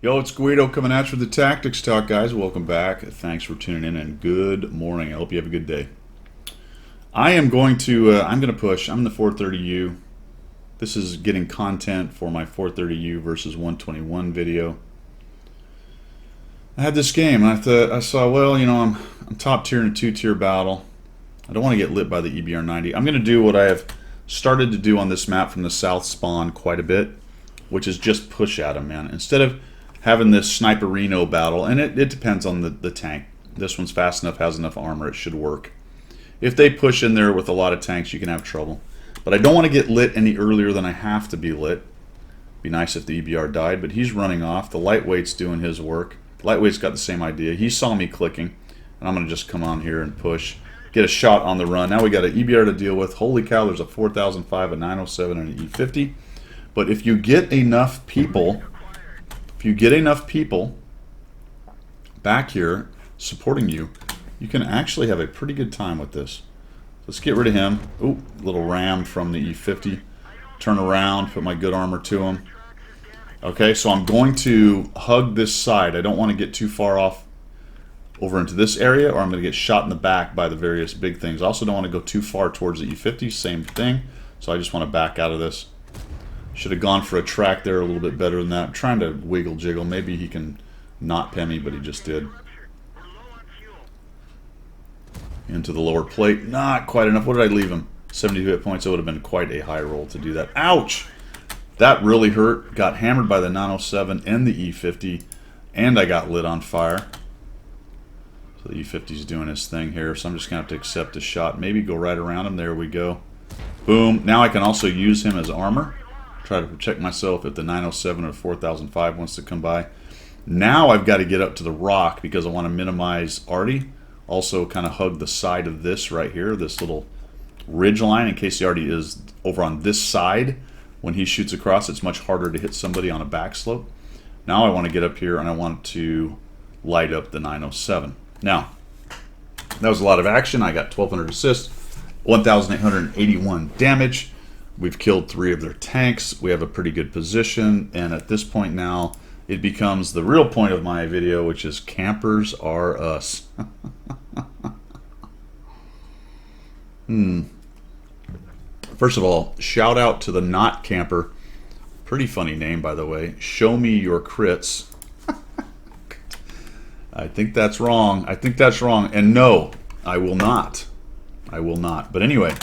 Yo, it's Guido coming at you with the Tactics Talk, guys. Welcome back. Thanks for tuning in, and good morning. I hope you have a good day. I'm going to push. I'm in the 430U. This is getting content for my 430U versus 121 video. I had this game, and I saw, well, I'm top tier in a two-tier battle. I don't want to get lit by the EBR-90. I'm going to do what I have started to do on this map from the south spawn quite a bit, which is just push at them, man. Instead of having this Sniperino battle, and it depends on the tank. This one's fast enough, has enough armor, it should work. If they push in there with a lot of tanks, you can have trouble. But I don't want to get lit any earlier than I have to be lit. Be nice if the EBR died, but he's running off. The lightweight's doing his work. The lightweight's got the same idea. He saw me clicking, and I'm going to just come on here and push. Get a shot on the run. Now we got an EBR to deal with. Holy cow, there's a 4005, a 907, and an E50. But if you get enough people... back here supporting you, you can actually have a pretty good time with this. Let's get rid of him. Ooh, little ram from the E50. Turn around, put my good armor to him. Okay, so I'm going to hug this side. I don't want to get too far off over into this area, or I'm going to get shot in the back by the various big things. I also don't want to go too far towards the E50, same thing. So I just want to back out of this. Should have gone for a track there a little bit better than that. I'm trying to wiggle jiggle. Maybe he can not pin me, but he just did. Into the lower plate. Not quite enough. What did I leave him? 72 hit points. It would have been quite a high roll to do that. Ouch! That really hurt. Got hammered by the 907 and the E50. And I got lit on fire. So the E50's doing his thing here. So I'm just going to have to accept a shot. Maybe go right around him. There we go. Boom. Now I can also use him as armor. Try to protect myself if the 907 or 4005 wants to come by. Now I've got to get up to the rock because I want to minimize Artie. Also kind of hug the side of this right here, this little ridge line, in case the Artie is over on this side. When he shoots across, it's much harder to hit somebody on a back slope. Now I want to get up here and I want to light up the 907. Now, that was a lot of action. I got 1,200 assists, 1,881 damage. We've killed 3 of their tanks. We have a pretty good position. And at this point now, it becomes the real point of my video, which is campers are us. First of all, shout out to the not camper. Pretty funny name, by the way. Show me your crits. I think that's wrong. I think that's wrong. And no, I will not. I will not. But anyway,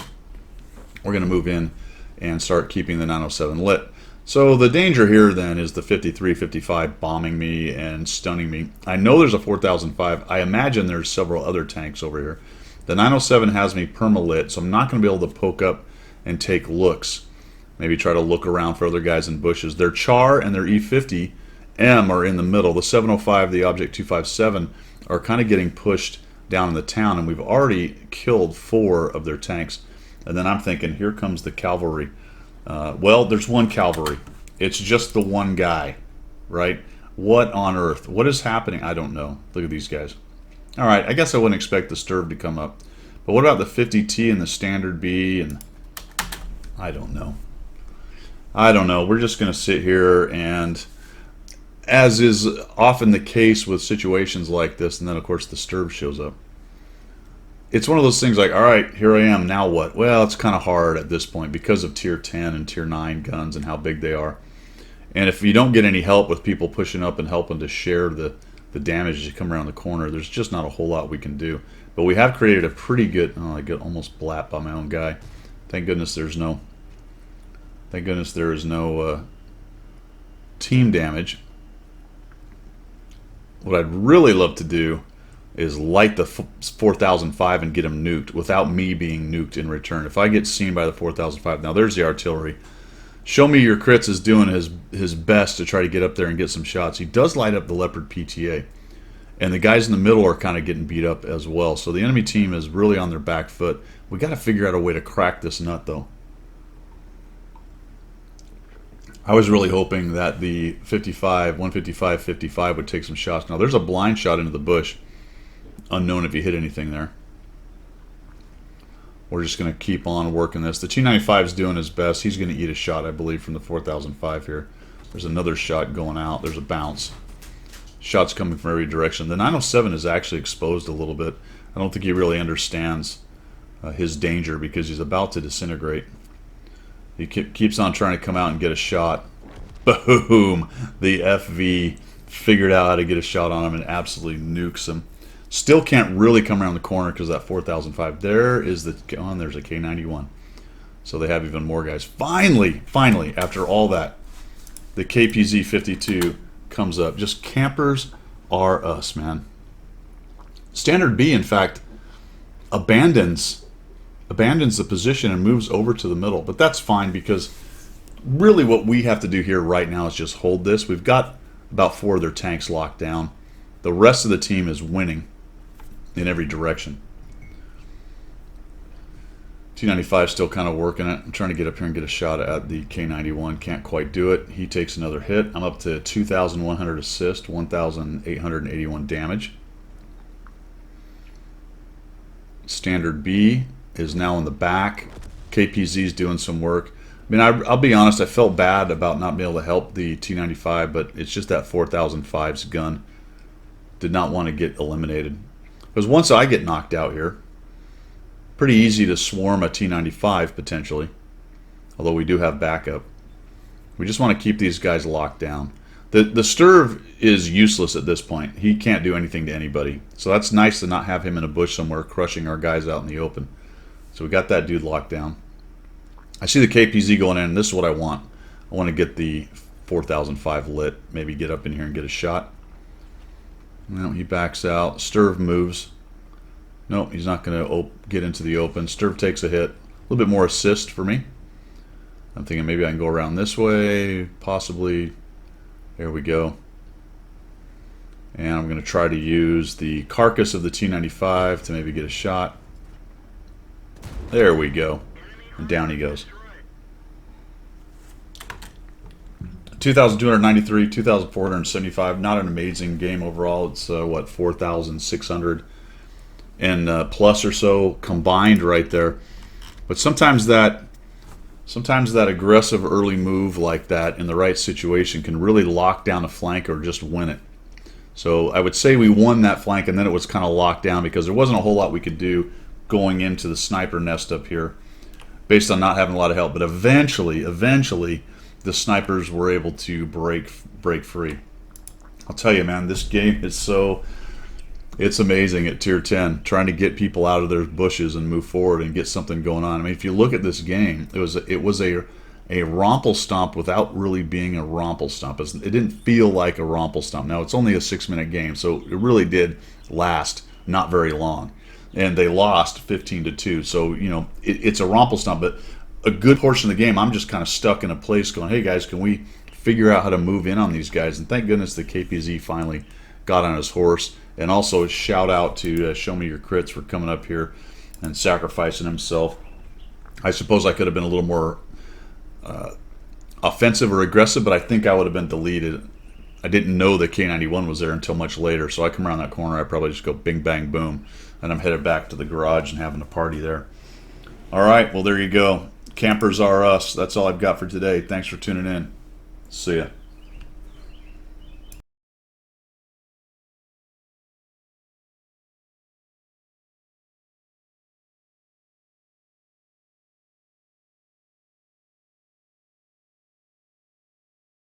we're going to move in and start keeping the 907 lit. So the danger here then is the 53, 55 bombing me and stunning me. I know there's a 4005. I imagine there's several other tanks over here. The 907 has me perma-lit, so I'm not going to be able to poke up and take looks. Maybe try to look around for other guys in bushes. Their Char and their E50M are in the middle. The 705, the Object 257 are kind of getting pushed down in the town, and we've already killed 4 of their tanks. And then I'm thinking, here comes the cavalry. Well, there's one cavalry. It's just the one guy, right? What on earth? What is happening? I don't know. Look at these guys. All right, I guess I wouldn't expect the Sturb to come up. But what about the 50T and the Standard B? And I don't know. I don't know. We're just going to sit here and, as is often the case with situations like this, and then, of course, the Sturb shows up. It's one of those things like, all right, here I am, now what? Well, it's kind of hard at this point because of tier 10 and tier 9 guns and how big they are. And if you don't get any help with people pushing up and helping to share the damage as you come around the corner, there's just not a whole lot we can do. But we have created a pretty good... Oh, I get almost blapped by my own guy. Thank goodness there's no... Thank goodness there is no team damage. What I'd really love to do is light the 4005 and get him nuked without me being nuked in return. If I get seen by the 4005, now there's the artillery. Show me your crits is doing his best to try to get up there and get some shots. He does light up the Leopard PTA. And the guys in the middle are kind of getting beat up as well. So the enemy team is really on their back foot. We got to figure out a way to crack this nut, though. I was really hoping that the 155, 55 would take some shots. Now there's a blind shot into the bush. Unknown if he hit anything there. We're just going to keep on working this. The 295 is doing his best. He's going to eat a shot, I believe, from the 4005 here. There's another shot going out. There's a bounce. Shots coming from every direction. The 907 is actually exposed a little bit. I don't think he really understands his danger because he's about to disintegrate. He keeps on trying to come out and get a shot. Boom! The FV figured out how to get a shot on him and absolutely nukes him. Still can't really come around the corner because that 4005. There is the there's a K91. So they have even more guys. Finally, after all that, the KPZ 52 comes up. Just campers are us, man. Standard B, in fact, abandons the position and moves over to the middle. But that's fine because really what we have to do here right now is just hold this. We've got about 4 of their tanks locked down. The rest of the team is winning in every direction. T95 still kind of working it. I'm trying to get up here and get a shot at the K91. Can't quite do it. He takes another hit. I'm up to 2,100 assist, 1,881 damage. Standard B is now in the back. KPZ is doing some work. I mean, I'll be honest, I felt bad about not being able to help the T95, but it's just that 4005's gun did not want to get eliminated. Because once I get knocked out here, pretty easy to swarm a T95 potentially, although we do have backup. We just want to keep these guys locked down. The Sturv is useless at this point. He can't do anything to anybody. So that's nice to not have him in a bush somewhere crushing our guys out in the open. So we got that dude locked down. I see the KPZ going in, and this is what I want. I want to get the 4005 lit. Maybe get up in here and get a shot. No, he backs out. Sturv moves. No, he's not going to get into the open. Sturv takes a hit. A little bit more assist for me. I'm thinking maybe I can go around this way, possibly. There we go. And I'm going to try to use the carcass of the T95 to maybe get a shot. There we go. And down he goes. 2,293, 2,475. Not an amazing game overall. It's, what, 4,600 and plus or so combined right there. But sometimes that aggressive early move like that in the right situation can really lock down a flank or just win it. So I would say we won that flank, and then it was kind of locked down because there wasn't a whole lot we could do going into the sniper nest up here based on not having a lot of help. But eventually the snipers were able to break free. I'll tell you, man, this game is it's amazing at tier 10, trying to get people out of their bushes and move forward and get something going on. I mean, if you look at this game, it was a romple stomp without really being a romple stomp. It didn't feel like a romple stomp. Now, it's only a 6-minute game, so it really did last not very long. And they lost 15-2, so, you know, it's a romple stomp, but a good portion of the game, I'm just kind of stuck in a place going, hey, guys, can we figure out how to move in on these guys? And thank goodness the KPZ finally got on his horse. And also a shout out to Show Me Your Crits for coming up here and sacrificing himself. I suppose I could have been a little more offensive or aggressive, but I think I would have been deleted. I didn't know the K91 was there until much later, so I come around that corner, I probably just go bing, bang, boom, and I'm headed back to the garage and having a party there. All right, well, there you go. Campers are us. That's all I've got for today. Thanks for tuning in. See ya.